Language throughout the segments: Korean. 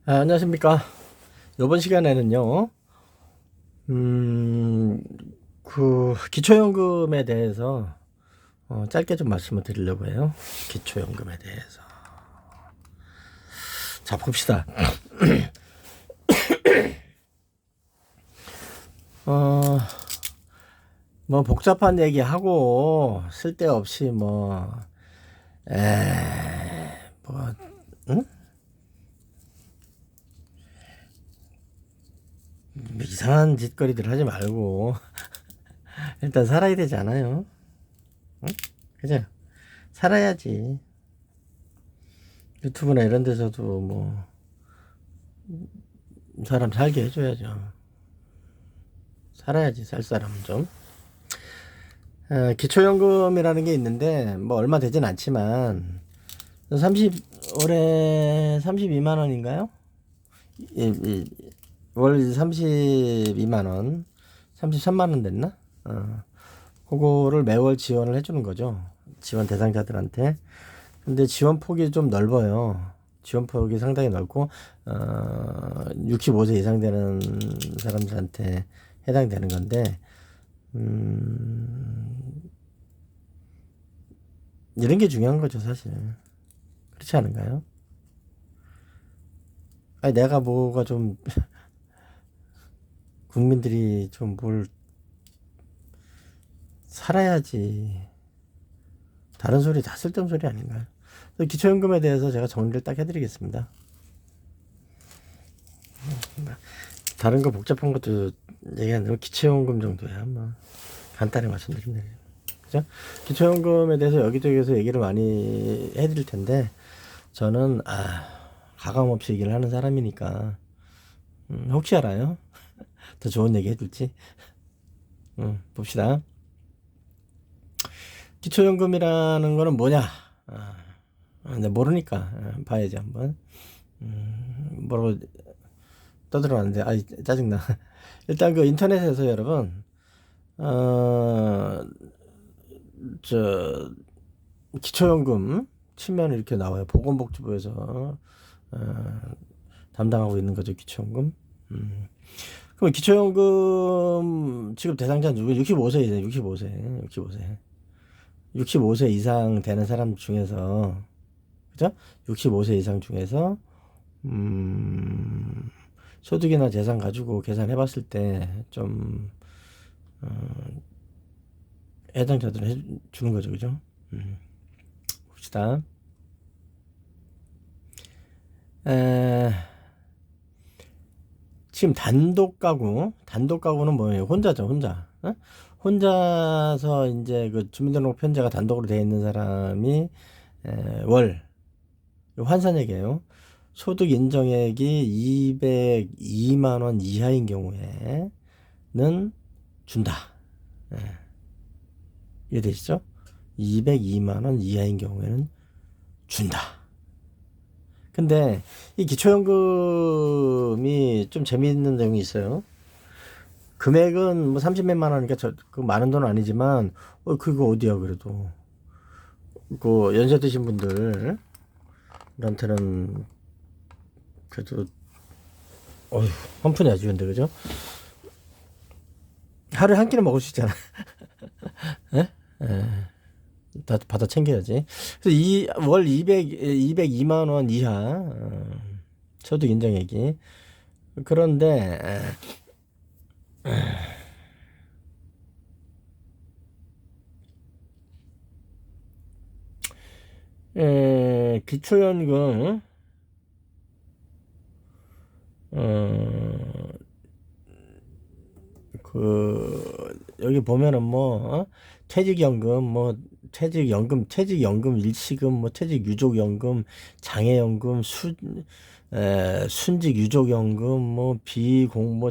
안녕하십니까. 이번 시간에는요, 기초연금에 대해서 짧게 좀 말씀을 드리려고 해요. 기초연금에 대해서. 자, 봅시다. 어, 뭐, 복잡한 얘기하고, 쓸데없이 뭐, 응? 뭐 이상한 짓거리들 하지 말고, 일단 살아야 되잖아요. 응? 그죠? 살아야지. 유튜브나 이런 데서도 뭐, 사람 살게 해줘야죠. 살아야지, 살 사람은 좀. 기초연금이라는 게 있는데, 뭐, 얼마 되진 않지만, 30, 올해 32만 원인가요? 월 32만 원, 33만 원 됐나? 그거를 매월 지원을 해주는 거죠. 지원 대상자들한테. 근데 지원 폭이 좀 넓어요. 지원 폭이 상당히 넓고, 65세 이상 되는 사람들한테 해당되는 건데, 이런 게 중요한 거죠, 사실. 그렇지 않은가요? 아니, 내가 뭐가 좀, 국민들이 좀 뭘 살아야지. 다른 소리 다 쓸데없는 소리 아닌가요? 기초연금에 대해서 제가 정리를 딱 해드리겠습니다. 다른 거 복잡한 것도 얘기 안 되고 기초연금 정도야. 뭐 간단히 말씀드리면 돼요. 그죠? 기초연금에 대해서 여기저기서 얘기를 많이 해드릴 텐데 저는 가감 없이 얘기를 하는 사람이니까 혹시 알아요? 더 좋은 얘기 해줄지. 봅시다. 기초연금이라는 거는 뭐냐? 근데 모르니까 봐야지 한번. 뭐라고 떠들어놨는데 짜증나. 일단 그 인터넷에서 여러분 어, 저 기초연금 치면 이렇게 나와요. 보건복지부에서 담당하고 있는 거죠, 기초연금. 그럼 기초연금 지급 대상자 누구? 65세 이제 65세 이상 되는 사람 중에서, 그죠? 65세 이상 중에서 소득이나 재산 가지고 계산해 봤을 때 좀 해당자들은 해주는 거죠, 그죠? 봅시다. 에, 지금 단독 가구는 뭐예요? 혼자죠, 혼자. 어? 혼자서 이제 그 주민등록 편제가 단독으로 되어 있는 사람이 월 환산액이에요. 소득 인정액이 202만 원 이하인 경우에는 준다. 예, 이해되시죠? 202만 원 이하인 경우에는 준다. 근데 이 기초연금이 좀 재미있는 내용이 있어요. 금액은 뭐 30몇만 원이니까 그 많은 돈은 아니지만 그거 어디야 그래도 그 연세 드신 분들한테는 그래도 어휴 한 푼이 아주 좋은데 그죠? 하루에 한 끼는 먹을 수 있잖아. 예? 다 받아 챙겨야지. 그래서 월 202만 원 이하 소득 인정액이 그런데 기초연금 어, 여기 보면은 퇴직연금 퇴직연금 일시금 퇴직유족연금 장애연금 순직유족연금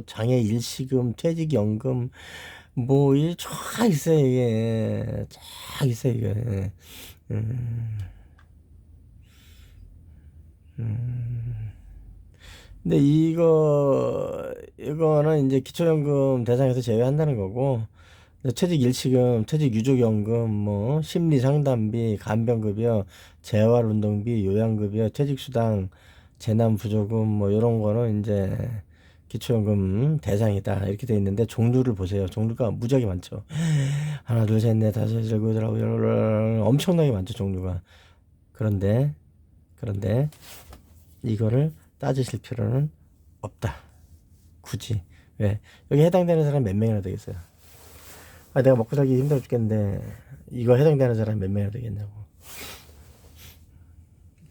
장애 일시금 퇴직연금 이쫙 있어요 이게 쫙 있어요 이게 근데 이거는 이제 기초연금 대상에서 제외한다는 거고 퇴직 일시금, 퇴직 유족연금, 심리상담비, 간병급여, 재활운동비, 요양급여, 퇴직수당, 재난부조금 뭐 이런 거는 이제 기초연금 대상이다 이렇게 돼 있는데 종류를 보세요. 종류가 무지하게 많죠. 하나 둘 셋 넷 다섯 여섯 일곱 여덟 아홉 열 엄청나게 많죠 종류가. 그런데 이거를 따지실 필요는 없다. 굳이. 왜? 여기 해당되는 사람 몇 명이나 되겠어요? 아, 내가 먹고 살기 힘들어 죽겠는데 이거 해당되는 사람 몇 명이나 되겠냐고.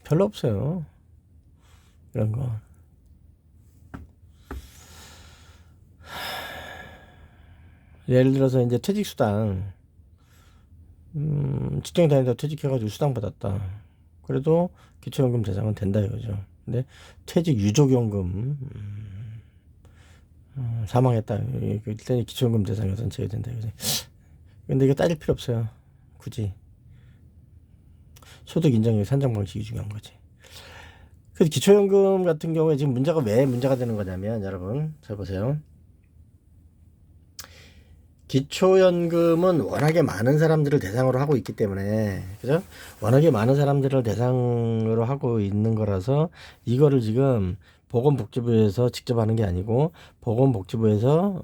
별로 없어요. 이런 거. 예를 들어서 이제 퇴직수당, 직장 다니다 퇴직해가지고 수당 받았다. 그래도 기초연금 대상은 된다 이거죠. 근데 퇴직 유족연금, 사망했다. 일단 기초연금 대상에서는 제외된다 이거지. 근데 이거 따질 필요 없어요. 굳이. 소득 인정률 산정 방식이 중요한 거지. 그래서 기초연금 같은 경우에 지금 문제가 왜 문제가 되는 거냐면 여러분 잘 보세요. 기초연금은 워낙에 많은 사람들을 대상으로 하고 있기 때문에 그죠? 워낙에 많은 사람들을 대상으로 하고 있는 거라서 이거를 지금 보건복지부에서 직접 하는 게 아니고 보건복지부에서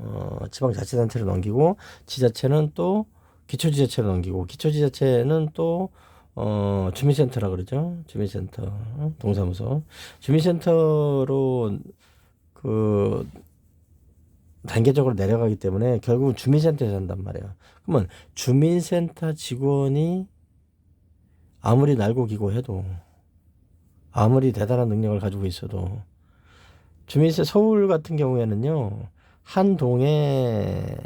지방자치단체로 넘기고 지자체는 또 기초지자체로 넘기고 기초지자체는 또 주민센터라 그러죠. 주민센터, 동사무소. 주민센터로 그 단계적으로 내려가기 때문에 결국은 주민센터에서 한단 말이에요. 그러면 주민센터 직원이 아무리 날고 기고 해도 아무리 대단한 능력을 가지고 있어도 주민센터 서울 같은 경우에는요. 한 동에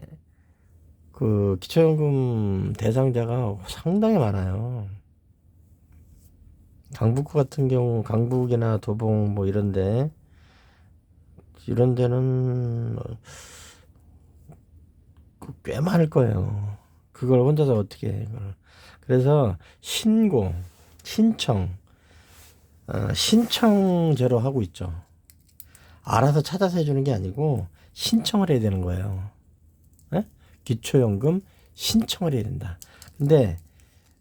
그 기초연금 대상자가 상당히 많아요. 강북구 같은 경우 강북이나 도봉 뭐 이런 데는 꽤 많을 거예요. 그걸 혼자서 어떻게 해, 이걸. 그래서 신청제로 하고 있죠. 알아서 찾아서 해주는 게 아니고 신청을 해야 되는 거예요. 에? 기초연금 신청을 해야 된다. 근데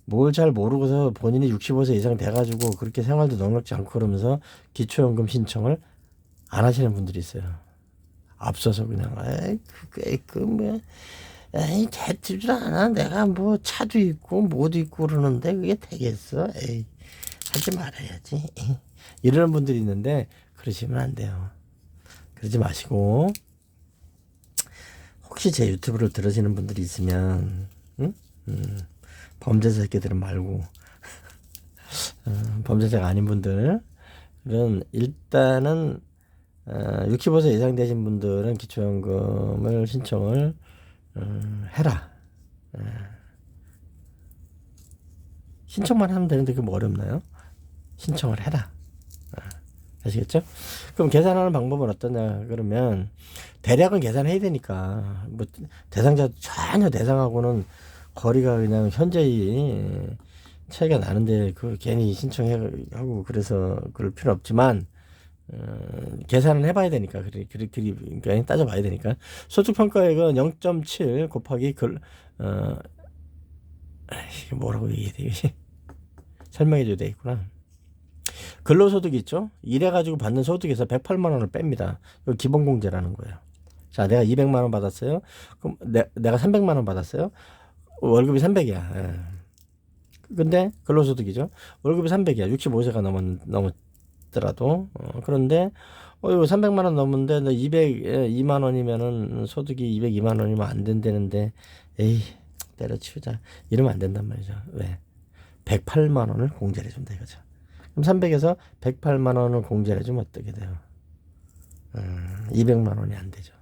뭘 잘 모르고서 본인이 65세 이상 돼가지고 그렇게 생활도 넉넉지 않고 그러면서 기초연금 신청을 안 하시는 분들이 있어요. 앞서서 그냥 에이 되지도 않아. 내가 뭐 차도 있고 뭐도 있고 그러는데 그게 되겠어? 에이 하지 말아야지. 이러는 분들이 있는데 그러시면 안 돼요. 그러지 마시고 혹시 제 유튜브를 들으시는 분들이 있으면 범죄자 새끼들은 말고 범죄자가 아닌 분들은 일단은 65세 이상 되신 분들은 기초연금을 신청을 해라. 신청만 하면 되는데 그게 뭐 어렵나요? 신청을 해라. 아시겠죠? 그럼 계산하는 방법은 어떠냐 그러면 대략은 계산해야 되니까 뭐 대상자 전혀 대상하고는 거리가 그냥 현저히 차이가 나는데 그 괜히 신청하고 그래서 그럴 필요 없지만 계산을 해봐야 되니까 그러니까 따져봐야 되니까 소득평가액은 0.7 곱하기 이게 뭐라고 얘기해야 되지? 설명해줘야 되겠구나. 근로소득 있죠? 일해가지고 받는 소득에서 108만 원을 뺍니다. 이거 기본공제라는 거예요. 자, 내가 200만 원 받았어요. 그럼 내가 300만 원 받았어요. 월급이 300이야. 예. 근데 근로소득이죠. 월급이 300이야. 65세가 넘었더라도. 그런데 이거 300만 원 넘는데 너 202만 원이면은 소득이 202만 원이면 안 된다는데 에이 때려치우자. 이러면 안 된단 말이죠. 왜? 108만 원을 공제를 해준다 이거죠. 그럼 300에서 108만 원을 공제를 해주면 어떻게 돼요? 200만 원이 안 되죠.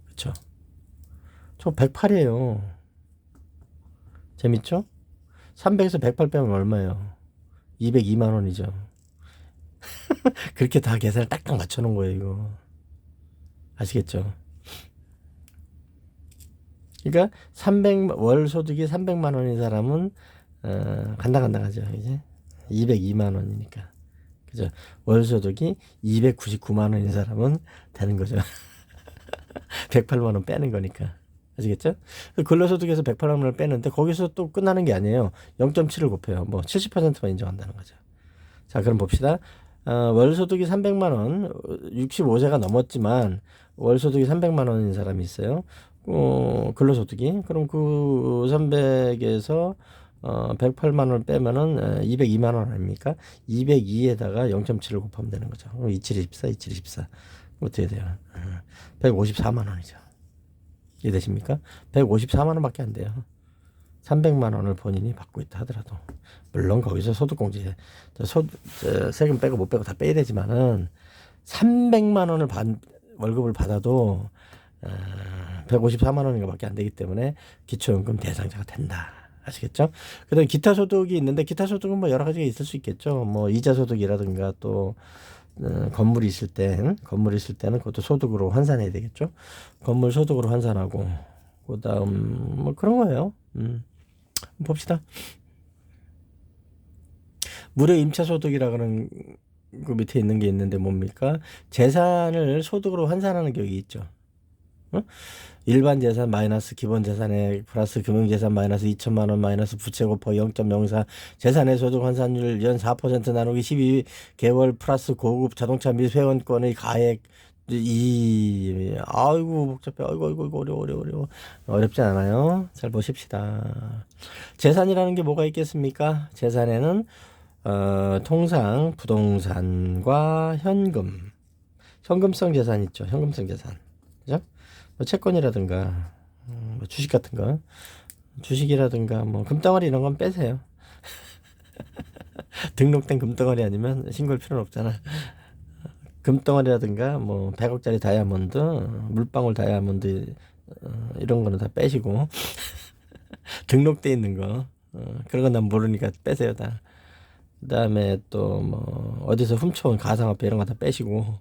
그렇죠? 저 108이에요. 재밌죠? 300에서 108 빼면 얼마예요? 202만 원이죠. 그렇게 다 계산을 딱딱 맞춰놓은 거예요, 이거. 아시겠죠? 그러니까 월 소득이 300만 원인 사람은 간당간당하죠, 이제. 202만 원이니까. 그죠? 월 소득이 299만 원인 사람은 되는 거죠. 108만 원 빼는 거니까. 아시겠죠? 근로소득에서 108만 원을 빼는데 거기서 또 끝나는 게 아니에요. 0.7을 곱해요. 뭐 70%만 인정한다는 거죠. 자, 그럼 봅시다. 월 소득이 300만 원, 65세가 넘었지만 월 소득이 300만 원인 사람이 있어요. 근로소득이. 그럼 그 300에서 108만 원을 빼면은 202만 원 아닙니까? 202에다가 0.7을 곱하면 되는 거죠. 2724, 2724. 어떻게 돼요? 154만 원이죠. 이해되십니까? 154만 원밖에 안 돼요. 300만 원을 본인이 받고 있다 하더라도. 물론 거기서 소득공제, 세금 빼고 못 빼고 다 빼야 되지만은 300만 원을 월급을 받아도 154만 원인가 밖에 안 되기 때문에 기초연금 대상자가 된다. 아시겠죠? 그다음에 기타 소득이 있는데 기타 소득은 뭐 여러 가지가 있을 수 있겠죠. 뭐 이자 소득이라든가 또 건물이 있을 때는 그것도 소득으로 환산해야 되겠죠. 건물 소득으로 환산하고 그다음 뭐 그런 거예요. 봅시다. 무료 임차 소득이라 그런 그 밑에 있는 게 있는데 뭡니까? 재산을 소득으로 환산하는 격이 있죠. 일반 재산 마이너스 기본 재산에 플러스 금융재산 마이너스 2천만 원 마이너스 부채 곱하기 0.04 재산의 소득 환산율 연 4% 나누기 12개월 플러스 고급 자동차 및 회원권의 가액 아이고 복잡해. 아이고 어려워. 어렵지 않아요. 잘 보십시다. 재산이라는 게 뭐가 있겠습니까? 재산에는 통상 부동산과 현금성 재산 있죠. 현금성 재산. 그죠? 뭐 채권이라든가 뭐 주식 같은 거, 주식이라든가 뭐 금덩어리 이런 건 빼세요. 등록된 금덩어리 아니면 신고할 필요는 없잖아. 금덩어리라든가 뭐 100억짜리 다이아몬드, 물방울 다이아몬드 이런 거는 다 빼시고 등록돼 있는 거 그런 건 난 모르니까 빼세요 다. 그다음에 또 뭐 어디서 훔쳐온 가상화폐 이런 거 다 빼시고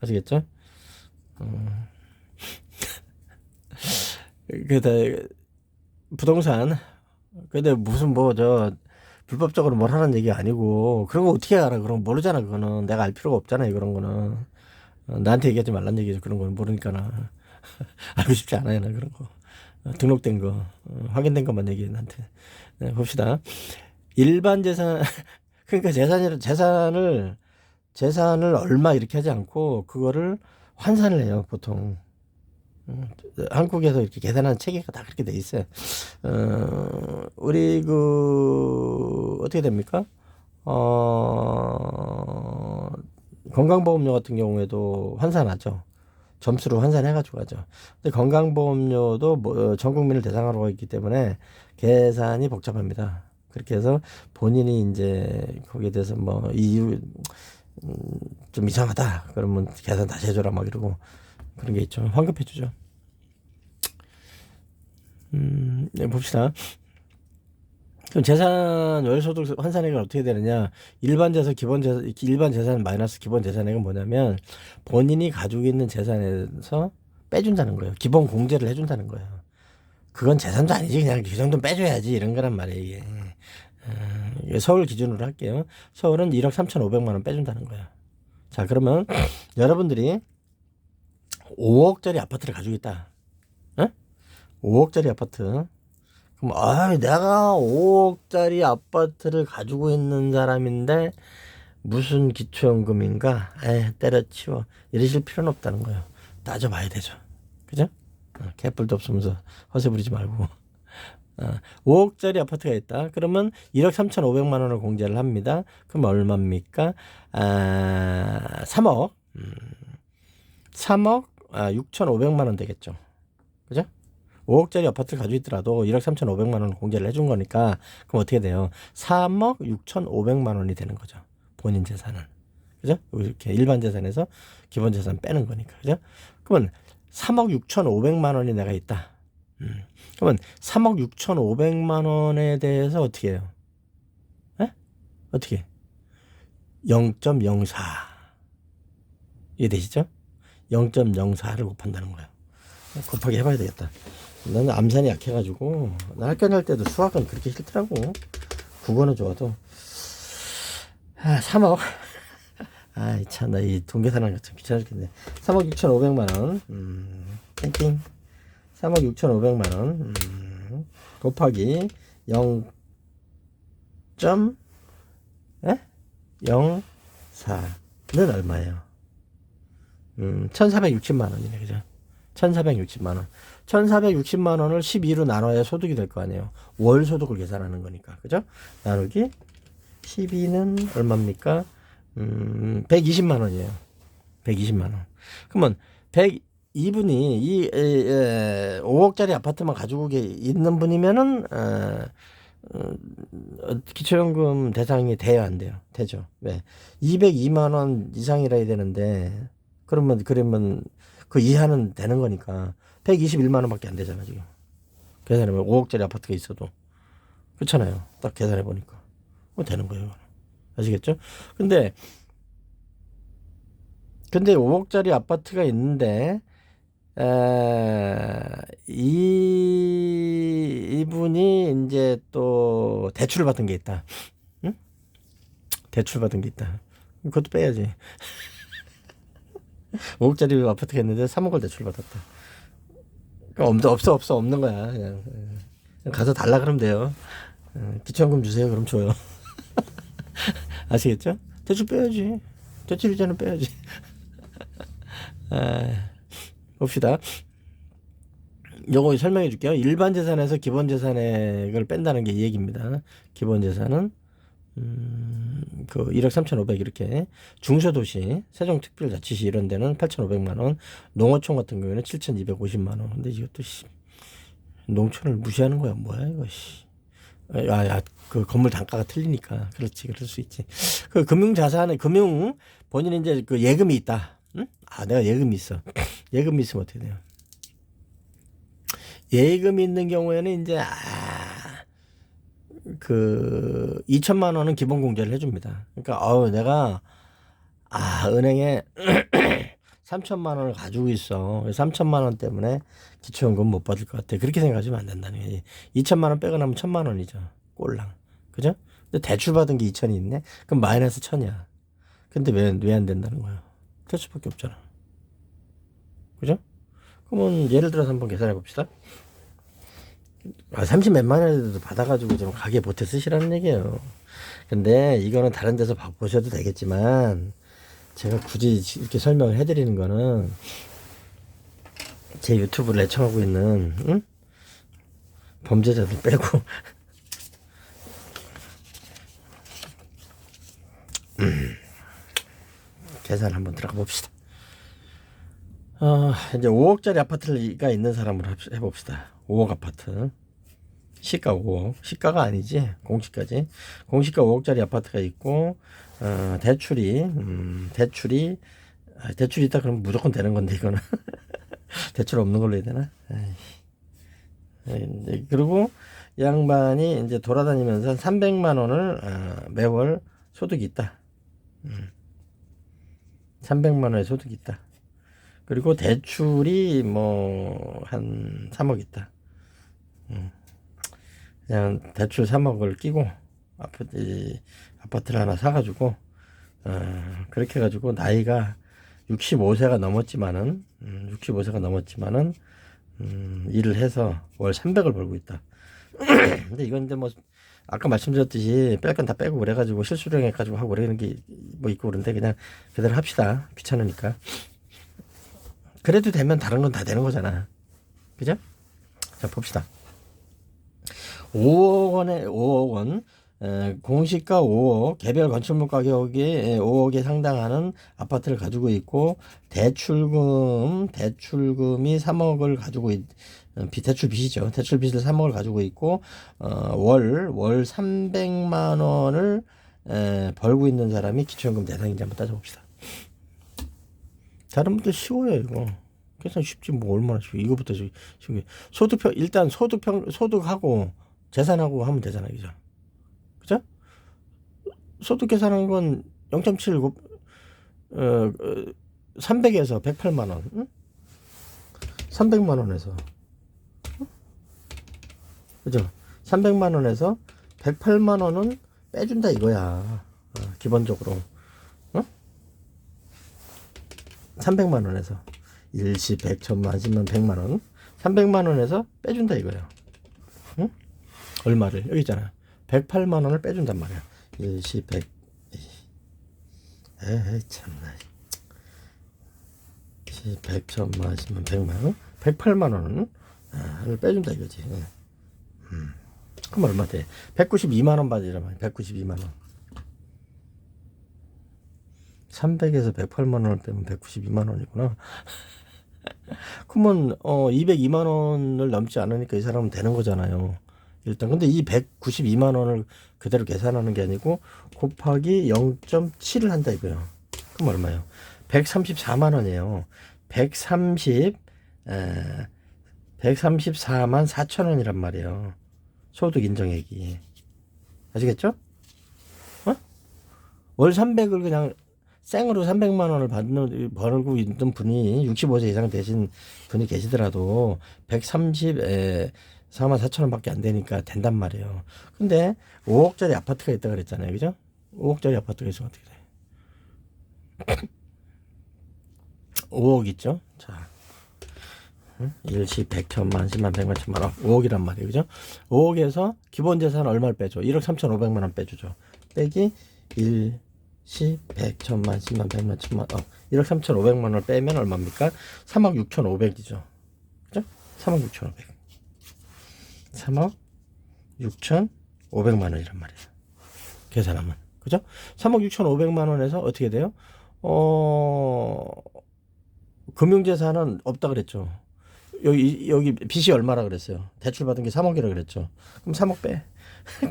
아시겠죠? 그다 부동산 근데 무슨 뭐 불법적으로 뭘 하는 얘기 아니고 그런 거 어떻게 알아? 그런 거 모르잖아. 그거는 내가 알 필요가 없잖아. 그런 거는 나한테 얘기하지 말란 얘기죠. 그런 거는 모르니까나 알고 싶지 않아요. 나 그런 거 등록된 거 확인된 것만 얘기해 나한테. 네, 봅시다. 일반 재산 그러니까 재산을 얼마 이렇게 하지 않고 그거를 환산을 해요 보통. 한국에서 이렇게 계산하는 체계가 다 그렇게 돼 있어요. 우리 어떻게 됩니까? 건강보험료 같은 경우에도 환산하죠. 점수로 환산해가지고 하죠. 근데 건강보험료도 전 국민을 대상으로 있기 때문에 계산이 복잡합니다. 그렇게 해서 본인이 이제 거기에 대해서 뭐 이유 좀 이상하다 그러면 계산 다시 해줘라 막 이러고 그런 게 있죠. 환급해 주죠. 네, 봅시다. 그럼 재산 월소득 환산액은 어떻게 되느냐? 일반 재산 마이너스 기본 재산액은 뭐냐면 본인이 가지고 있는 재산에서 빼준다는 거예요. 기본 공제를 해준다는 거예요. 그건 재산도 아니지. 그냥 그 정도는 빼줘야지 이런 거란 말이에요. 이게. 서울 기준으로 할게요. 서울은 1억 3,500만 원 빼준다는 거예요. 자, 그러면 여러분들이 5억짜리 아파트를 가지고 있다. 5억짜리 아파트. 그럼 내가 5억짜리 아파트를 가지고 있는 사람인데 무슨 기초연금인가? 때려치워. 이러실 필요는 없다는 거예요. 따져봐야 되죠. 그죠? 개뿔도 없으면서 허세 부리지 말고. 5억짜리 아파트가 있다. 그러면 1억 3,500만 원을 공제를 합니다. 그럼 얼마입니까? 3억. 3억 6,500만 원 되겠죠. 그죠? 5억짜리 아파트를 가지고 있더라도 1억 3,500만 원 공제를 해준 거니까 그럼 어떻게 돼요? 3억 6,500만 원이 되는 거죠. 본인 재산은. 그죠? 이렇게 일반 재산에서 기본 재산 빼는 거니까. 그죠? 그러면 3억 6,500만 원이 내가 있다. 그러면 3억 6,500만 원에 대해서 어떻게 해요? 어떻게? 0.04 이해되시죠? 0.04를 곱한다는 거예요. 곱하기 해봐야 되겠다. 나는 암산이 약해가지고 나 학교 다닐 때도 수학은 그렇게 싫더라고. 국어는 좋아도 3억 참 나 이 동계산하는 거 참 귀찮아 죽겠네. 3억 6,500만 원 땡땡 3억 6,500만 원 곱하기 0. 0 4는 얼마예요? 1460만 원이네, 그죠? 1460만 원. 1460만 원을 12로 나눠야 소득이 될 거 아니에요. 월 소득을 계산하는 거니까, 그죠? 나누기 12는 얼마입니까? 120만 원이에요. 120만 원. 그러면 102분이 이 5억짜리 아파트만 가지고 있는 분이면은 기초연금 대상이 돼야 안 돼요. 되죠. 왜? 202만 원 이상이라 해야 되는데 그러면 그 이하는 되는 거니까 121만 원밖에 안 되잖아, 지금. 계산해보면 5억짜리 아파트가 있어도 그렇잖아요. 딱 계산해 보니까 뭐 되는 거예요. 아시겠죠? 근데 5억짜리 아파트가 있는데 이분이 이제 또 대출을 받은 게 있다. 응? 대출 받은 게 있다. 그것도 빼야지. 5억짜리 아파트가 있는데 3억을 대출 받았다. 없어 없는 거야. 그냥 가서 달라 그러면 돼요. 기초연금 주세요. 그럼 줘요. 아시겠죠? 대출 빼야지. 대출 이자는 빼야지. 봅시다. 요거 설명해 줄게요. 일반 재산에서 기본 재산액을 뺀다는 게 이 얘기입니다. 기본 재산은 그 1억 3,500 이렇게 중소도시 세종특별자치시 이런 데는 8,500만 원, 농어촌 같은 경우에는 7,250만 원. 근데 이것도 농촌을 무시하는 거야 뭐야 이거 그 건물 단가가 틀리니까 그렇지 그럴 수 있지. 그 금융자산에 본인이 이제 그 예금이 있다. 응? 내가 예금이 있어. 예금이 있으면 어떻게 돼요? 예금이 있는 경우에는 이제 그 2천만 원은 기본 공제를 해줍니다. 그러니까 내가 은행에 3천만 원을 가지고 있어. 3천만 원 때문에 기초연금 못 받을 것 같아. 그렇게 생각하시면 안 된다는 거지. 2천만 원 빼고 나면 1천만 원이죠. 꼴랑. 그죠? 근데 대출 받은 게 2천이 있네? 그럼 마이너스 1천이야. 근데 왜 안 된다는 거야? 대출밖에 없잖아. 그죠? 그러면 예를 들어서 한번 계산해 봅시다. 30 몇만 원에도 받아가지고 좀 가게 보태 쓰시라는 얘기예요. 근데 이거는 다른 데서 보셔도 되겠지만 제가 굳이 이렇게 설명을 해드리는 거는 제 유튜브를 애청하고 있는 범죄자들 빼고 계산 한번 들어가 봅시다. 이제 5억짜리 아파트가 있는 사람으로 해봅시다. 5억 아파트. 시가 5억. 시가가 아니지. 공시가지. 공시가 5억짜리 아파트가 있고, 대출이 있다 그러면 무조건 되는 건데, 이거는. 대출 없는 걸로 해야 되나? 그리고 양반이 이제 돌아다니면서 300만 원을 매월 소득이 있다. 300만 원의 소득이 있다. 그리고 대출이 뭐 한 3억 있다. 그냥 대출 3억을 끼고 아파트를 하나 사가지고 그렇게 해가지고 나이가 65세가 넘었지만은 일을 해서 월 300을 벌고 있다. 근데 이건 이제 뭐 아까 말씀드렸듯이 뺄 건 다 빼고 그래가지고 실수령 해가지고 하고 그러는 게 뭐 있고 그런데 그냥 그대로 합시다. 귀찮으니까. 그래도 되면 다른 건 다 되는 거잖아. 그죠? 자, 봅시다. 5억 원, 공시가 5억, 개별 건축물 가격이 5억에 상당하는 아파트를 가지고 있고, 대출금이 3억을 가지고 대출 빚이죠. 대출 빚을 3억을 가지고 있고, 월 300만 원을 벌고 있는 사람이 기초연금 대상인지 한번 따져봅시다. 다른 분들 쉬워요, 이거. 계산 쉽지, 뭐, 얼마나 쉬워. 이거부터 쉬운 게. 일단 소득하고, 재산하고 하면 되잖아요, 그죠? 그죠? 소득 계산한 건 0.7, 300에서 108만원, 응? 300만원에서, 응? 그죠? 300만원에서 108만원은 빼준다 이거야. 기본적으로. 300만원에서 일시 100, 1000만, 10만, 100만원 300만원에서 빼준다 이거예요. 응? 얼마를? 여기 있잖아. 108만원을 빼준단 말이야. 일시 100 에이 참나. 100, 1000만, 10만, 100만원? 108만원은 빼준다 이거지. 그럼 얼마 돼? 192만원 받으란 말이야. 192만원. 300에서 108만원을 빼면 192만원이구나. 그러면 202만원을 넘지 않으니까 이 사람은 되는 거잖아요. 일단 근데 이 192만원을 그대로 계산하는 게 아니고 곱하기 0.7을 한다 이거예요. 그럼 얼마예요? 134만원이에요. 134만 4천원이란 말이에요. 소득 인정액이. 아시겠죠? 월 300을 그냥 생으로 300만 원을 벌고 있는 분이 65세 이상 되신 분이 계시더라도 134만 4천 원밖에 안 되니까 된단 말이에요. 근데 5억짜리 아파트가 있다 그랬잖아요. 그죠? 5억짜리 아파트가 있으면 어떻게 돼? 5억 있죠? 자. 일시 100, 1000만, 10만, 100만, 1000만 원. 5억이란 말이에요. 그죠? 5억에서 기본 재산 얼마를 빼줘? 1억 3,500만 원 빼주죠. 빼기 1 10, 100, 1000만, 10만, 100만, 1000만, 1억 3,500만 원을 빼면 얼마입니까? 3억 6,500이죠. 그죠? 3억 6,500. 3억 6,500만 원이란 말이에요. 계산하면. 그죠? 3억 6,500만 원에서 어떻게 돼요? 금융재산은 없다 그랬죠. 여기 빚이 얼마라 그랬어요? 대출 받은 게 3억이라 그랬죠. 그럼 3억 빼.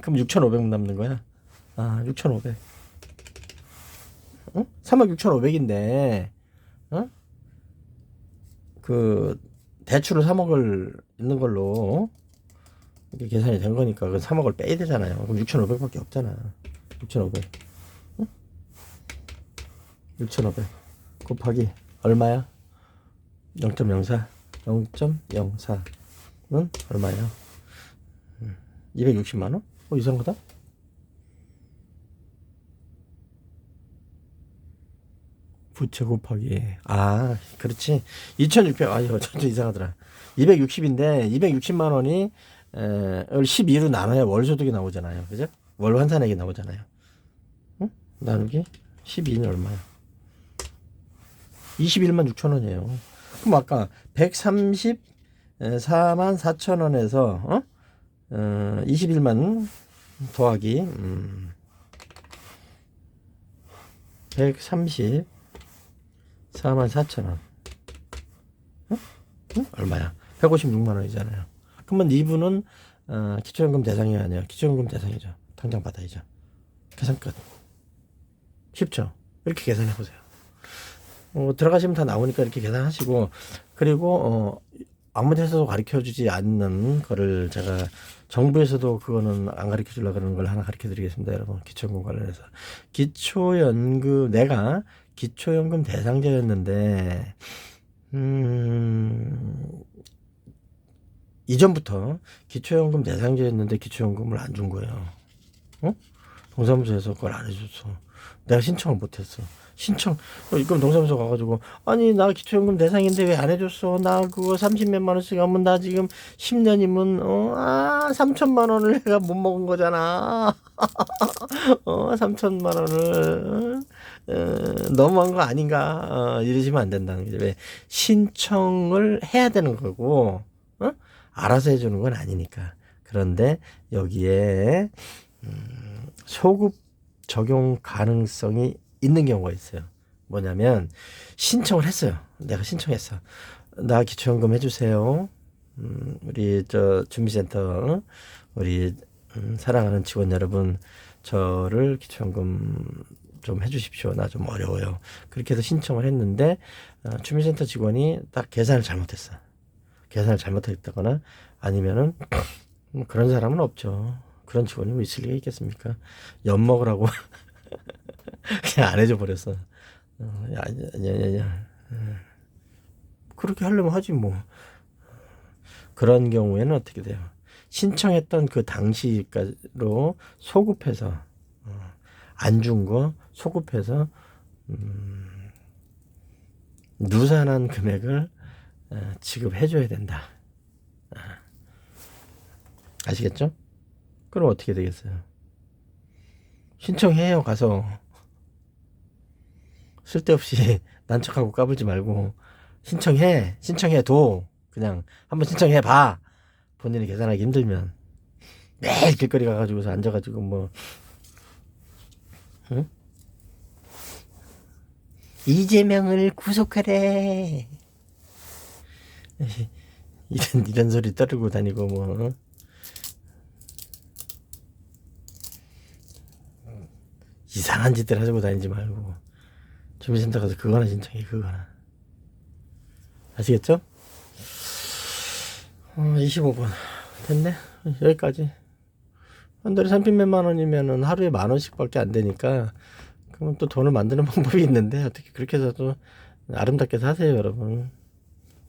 그럼 6,500 남는 거야. 6,500. 3억 6,500인데, 그, 대출을 3억을 있는 걸로, 이렇게 계산이 된 거니까, 그 3억을 빼야 되잖아요. 그럼 6,500밖에 없잖아. 6,500. 6,500. 곱하기, 얼마야? 0.04. 0.04는 얼마야? 260만원? 이상하다? 부채 곱하기 그렇지 2600 좀 이상하더라 260인데 260만 원이 12로 나눠야 월소득이 나오잖아요. 그죠? 월 환산액이 나오잖아요. 나누기 12는 얼마야? 21만 6천 원이에요. 그럼 아까 134만 4천 원에서 21만 더하기 130 4만 4천 원. 얼마야? 156만 원이잖아요. 그러면 이분은 기초연금 대상이 아니에요. 기초연금 대상이죠. 당장 받아야죠. 계산 끝. 쉽죠? 이렇게 계산해 보세요. 들어가시면 다 나오니까 이렇게 계산하시고 그리고 아무 데서도 가르쳐주지 않는 거를 제가 정부에서도 그거는 안 가르쳐 주려고 그러는 걸 하나 가르쳐 드리겠습니다. 여러분 기초연금 관련해서 내가 기초연금 대상자였는데 이전부터 기초연금 대상자였는데 기초연금을 안 준 거예요. 동사무소에서 그걸 안 해줬어. 내가 신청을 못했어. 그럼 동사무소 가가지고 아니 나 기초연금 대상인데 왜 안 해줬어? 나 그거 30몇만 원씩 하면 나 지금 10년이면 3천만 원을 내가 못 먹은 거잖아. 3천만 원을 너무한 거 아닌가? 이러시면 안 된다는 거죠. 왜 신청을 해야 되는 거고 알아서 해주는 건 아니니까. 그런데 여기에 소급 적용 가능성이 있는 경우가 있어요. 뭐냐면 신청을 했어요. 내가 신청했어. 나 기초연금 해주세요. 우리 주민센터 우리 사랑하는 직원 여러분 저를 기초연금 좀 해주십시오. 나 좀 어려워요. 그렇게 해서 신청을 했는데 주민센터 직원이 딱 계산을 잘못했어. 계산을 잘못했다거나 아니면은 그런 사람은 없죠. 그런 직원이 뭐 있을 리가 있겠습니까? 엿 먹으라고 그냥 안 해줘 버렸어. 아니야. 그렇게 하려면 하지 뭐. 그런 경우에는 어떻게 돼요? 신청했던 그 당시로 소급해서 안 준 거 소급해서 누산한 금액을 지급해줘야 된다. 아시겠죠? 그럼 어떻게 되겠어요? 신청해요 가서. 쓸데없이 난 척하고 까불지 말고 신청해도 그냥 한번 신청해봐. 본인이 계산하기 힘들면 매일 길거리 가가지고서 앉아가지고 뭐 응? 이재명을 구속하래 이런 소리 떠들고 다니고 뭐 이상한 짓들 하고 다니지 말고 주민센터 가서 그거나 신청해. 그거나 아시겠죠? 25분 됐네. 여기까지. 한 달에 30몇만 원이면은 하루에 10,000원씩 밖에 안 되니까 그러면 또 돈을 만드는 방법이 있는데 어떻게 그렇게 해서도 아름답게 사세요 여러분.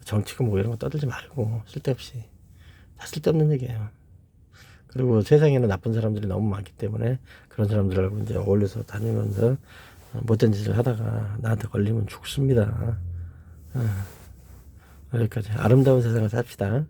정치고 뭐 이런 거 떠들지 말고 쓸데없이 다 쓸데없는 얘기예요. 그리고 세상에는 나쁜 사람들이 너무 많기 때문에 그런 사람들하고 이제 어울려서 다니면서 못된 짓을 하다가 나한테 걸리면 죽습니다. 여기까지. 아름다운 세상을 삽시다.